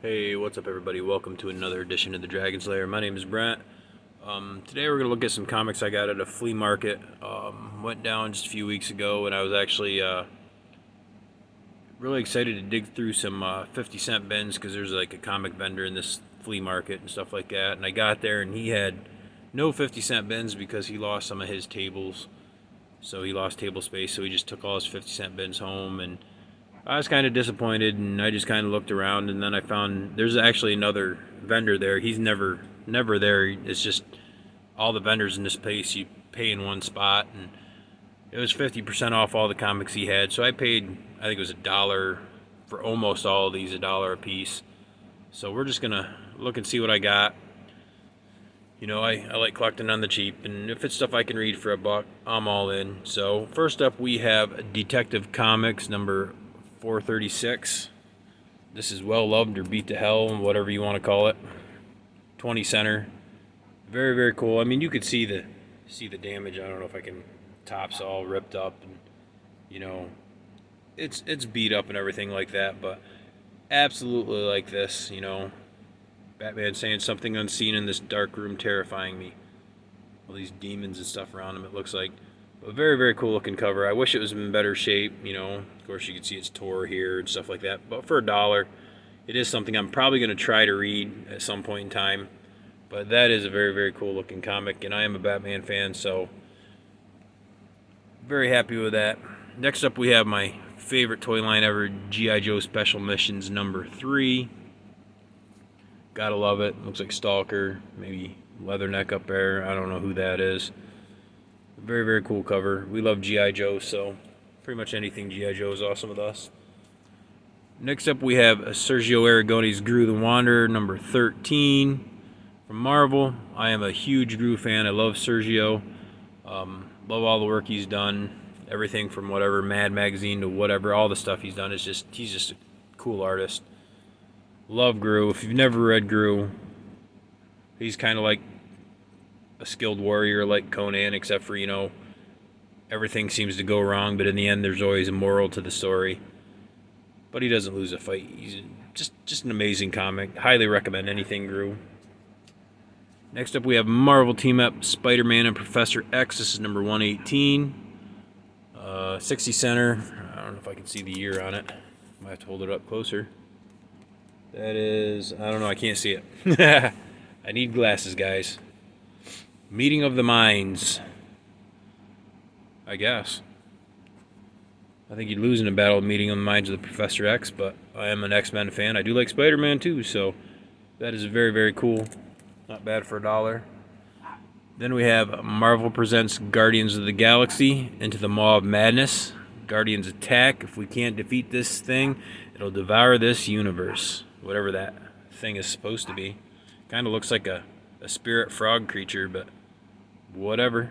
Hey, what's up everybody? Welcome to another edition of the Dragon Slayer. My name is Brent. Today we're going to look at some comics I got at a flea market. Went down just a few weeks ago and I was actually really excited to dig through some 50-cent bins because there's like a comic vendor in this flea market and stuff like that. And I got there and he had no 50-cent bins because he lost some of his tables. So he lost table space, so he just took all his 50-cent bins home, and I was kind of disappointed, and I just kind of looked around, and then I found there's actually another vendor there. He's never there. It's just all the vendors in this place you pay in one spot, and it was 50% off all the comics he had. So I paid, I think it was $1 for almost all of these, $1 a piece. So we're just gonna look and see what I got. You know, I like collecting on the cheap, and if it's stuff I can read for $1, I'm all in. So first up we have Detective Comics number 436. This is Well Loved or Beat to Hell, whatever you want to call it. 20 center. Very, very cool. I mean, you could see the damage. I don't know if I can. Top's all ripped up, and you know, it's beat up and everything like that. But absolutely like this. You know, Batman saying something unseen in this dark room terrifying me. All these demons and stuff around him. It looks like. A very, very cool looking cover. I wish it was in better shape, you know. Of course, you can see it's tore here and stuff like that. But for $1, it is something I'm probably going to try to read at some point in time. But that is a very, very cool looking comic, and I am a Batman fan, so very happy with that. Next up, we have my favorite toy line ever, G.I. Joe Special Missions number 3. Gotta love it. Looks like Stalker, maybe Leatherneck up there. I don't know who that is. Very, very cool cover. We love G.I. Joe, so pretty much anything G.I. Joe is awesome with us. Next up, we have Sergio Aragone's Gru the Wanderer, number 13 from Marvel. I am a huge Gru fan. I love Sergio. Love all the work he's done. Everything from whatever, Mad Magazine to whatever, all the stuff he's done. He's just a cool artist. Love Gru. If you've never read Gru, he's kind of like a skilled warrior like Conan, except for, you know, everything seems to go wrong, but in the end there's always a moral to the story. But he doesn't lose a fight. He's just an amazing comic. Highly recommend anything Gru. Next up we have Marvel Team Up Spider-Man and Professor X. This is number 118. 60 center. I don't know if I can see the year on it. Might have to hold it up closer. That is, I don't know, I can't see it. I need glasses, guys. Meeting of the Minds, I guess. I think you'd lose in a battle of Meeting of the Minds with Professor X, but I am an X-Men fan. I do like Spider-Man too, so that is very, very cool. Not bad for $1. Then we have Marvel Presents Guardians of the Galaxy Into the Maw of Madness. Guardians attack. If we can't defeat this thing, it'll devour this universe. Whatever that thing is supposed to be. Kind of looks like a spirit frog creature, but whatever.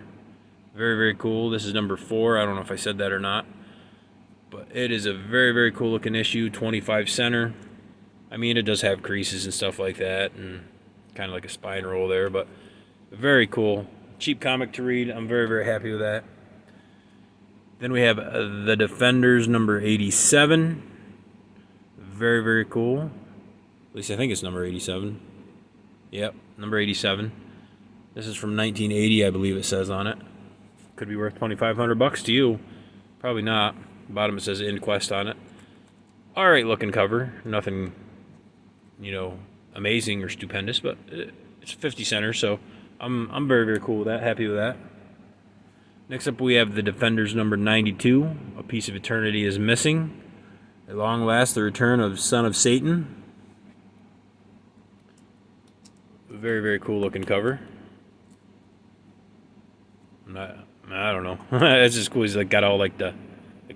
Very, very cool. This is number 4. I don't know if I said that or not. But it is a very, very cool looking issue. 25 center. I mean, it does have creases and stuff like that, and kind of like a spine roll there, but very cool. Cheap comic to read. I'm very, very happy with that. Then we have The Defenders number 87. Very, very cool. At least I think it's number 87. Yep, number 87. This is from 1980, I believe it says on it. Could be worth $2,500 to you. Probably not. Bottom it says Inquest on it. Alright looking cover. Nothing, you know, amazing or stupendous, but it's 50 center, so I'm very, very cool with that. Happy with that. Next up we have The Defenders number 92. A Piece of Eternity is Missing. At long last, the return of Son of Satan. Very, very cool looking cover. I don't know. It's just cool. He's like got all like the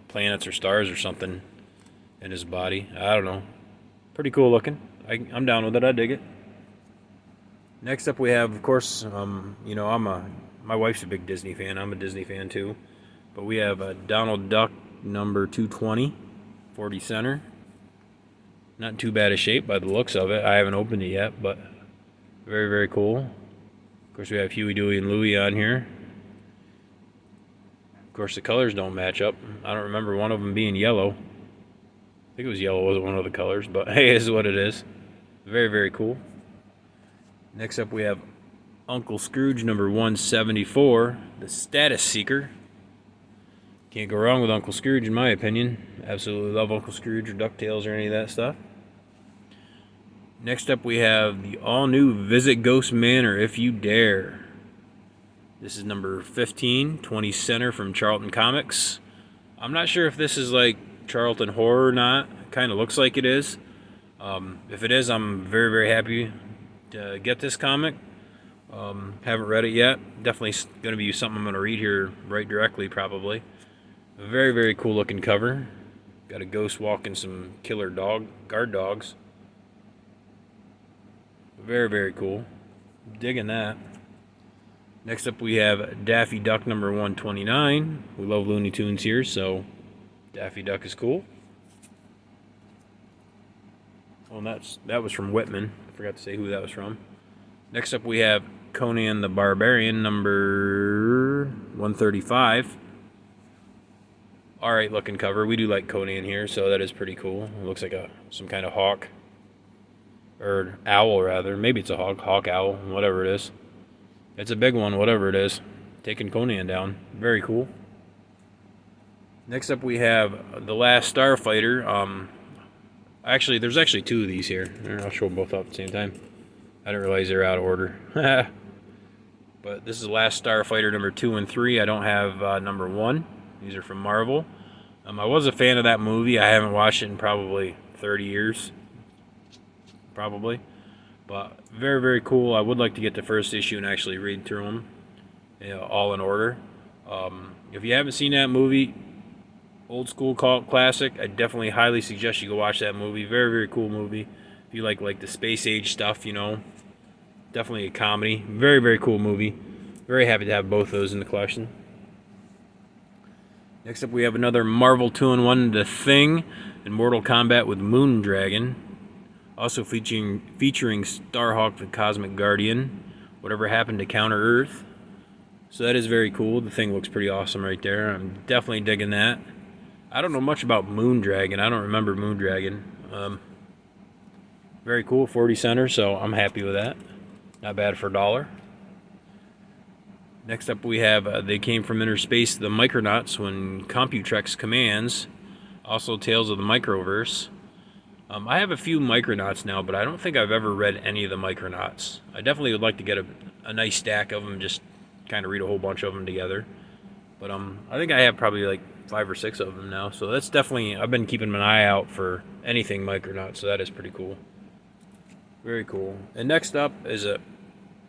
planets or stars or something in his body. I don't know. Pretty cool looking. I'm down with it. I dig it. Next up we have, of course, you know, my wife's a big Disney fan. I'm a Disney fan too. But we have Donald Duck number 220, 40 center. Not too bad a shape by the looks of it. I haven't opened it yet, but very, very cool. Of course, we have Huey, Dewey, and Louie on here. Of course, the colors don't match up. I don't remember one of them being yellow. I think it was yellow wasn't one of the colors, but hey, it is what it is. Very, very cool. Next up we have Uncle Scrooge number 174, the Status Seeker. Can't go wrong with Uncle Scrooge in my opinion. Absolutely love Uncle Scrooge or DuckTales or any of that stuff. Next up we have the all-new Visit Ghost Manor If You Dare. This is number 15, 20 center from Charlton Comics. I'm not sure if this is like Charlton horror or not. It kind of looks like it is. If it is, I'm very, very happy to get this comic. Haven't read it yet. Definitely going to be something I'm going to read here right directly, probably. A very, very cool looking cover. Got a ghost walking some killer guard dogs. Very, very cool. Digging that. Next up we have Daffy Duck number 129. We love Looney Tunes here, so Daffy Duck is cool. Well, that was from Whitman. I forgot to say who that was from. Next up we have Conan the Barbarian number 135. Alright looking cover. We do like Conan here, so that is pretty cool. It looks like some kind of hawk. Or owl, rather. Maybe it's a hawk owl, whatever it is. It's a big one, whatever it is. Taking Conan down. Very cool. Next up we have The Last Starfighter. Actually, there's actually two of these here. I'll show them both up at the same time. I didn't realize they're out of order. But this is The Last Starfighter number 2 and 3. I don't have number 1. These are from Marvel. I was a fan of that movie. I haven't watched it in probably 30 years. Probably. But very, very cool. I would like to get the first issue and actually read through them, all in order. If you haven't seen that movie, old school cult classic, I definitely highly suggest you go watch that movie. Very, very cool movie. If you like the space age stuff, definitely a comedy. Very, very cool movie. Very happy to have both those in the collection. Next up we have another Marvel 2-in-1, The Thing, and Mortal Kombat with Moondragon. Also featuring Starhawk the Cosmic Guardian. Whatever happened to Counter Earth. So that is very cool. The Thing looks pretty awesome right there. I'm definitely digging that. I don't know much about Moondragon. I don't remember Moondragon. Very cool, 40 center, so I'm happy with that. Not bad for $1. Next up we have They Came from Inner Space, the Micronauts when Computrex commands. Also Tales of the Microverse. I have a few Micronauts now, but I don't think I've ever read any of the Micronauts. I definitely would like to get a nice stack of them, just kind of read a whole bunch of them together. But I think I have probably like 5 or 6 of them now, so that's definitely, I've been keeping an eye out for anything Micronauts, so that is pretty cool. Very cool. And next up is a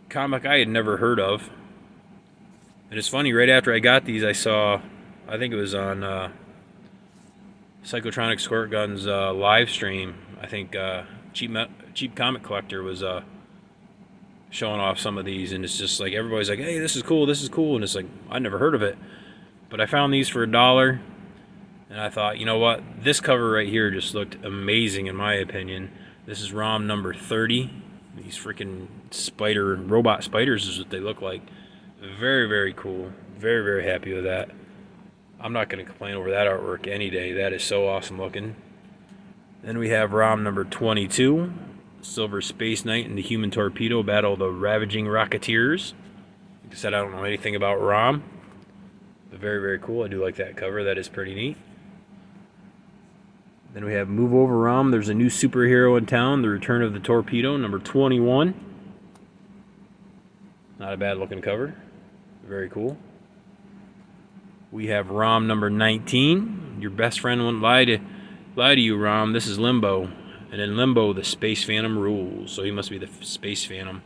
comic I had never heard of. And it's funny, right after I got these, I saw, I think it was on Psychotronic Squirt Gun's live stream. I think Cheap Comic Collector was showing off some of these, and it's just like everybody's like, hey, this is cool, and it's like, I never heard of it. But I found these for $1, and I thought, you know what, this cover right here just looked amazing in my opinion. This is ROM number 30. These freaking robot spiders is what they look like. Very, very cool. Very, very happy with that. I'm not going to complain over that artwork any day. That is so awesome looking. Then we have ROM number 22. Silver Space Knight and the Human Torpedo battle the Ravaging Rocketeers. Like I said, I don't know anything about ROM. But very, very cool. I do like that cover. That is pretty neat. Then we have Move Over ROM. There's a new superhero in town. The Return of the Torpedo, number 21. Not a bad looking cover. Very cool. We have ROM number 19. Your best friend won't lie to you, ROM. This is Limbo. And in Limbo, the Space Phantom rules. So he must be the Space Phantom.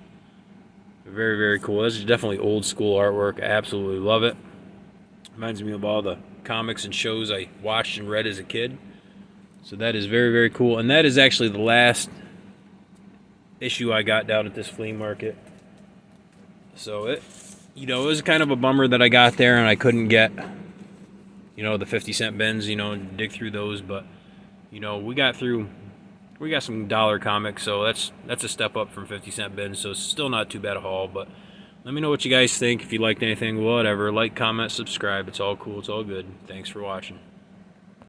Very, very cool. This is definitely old school artwork. I absolutely love it. Reminds me of all the comics and shows I watched and read as a kid. So that is very, very cool. And that is actually the last issue I got down at this flea market. So it was kind of a bummer that I got there and I couldn't get, the 50-cent bins, and dig through those. But, we got some dollar comics, so that's a step up from 50-cent bins. So it's still not too bad a haul. But let me know what you guys think. If you liked anything, whatever. Like, comment, subscribe. It's all cool. It's all good. Thanks for watching.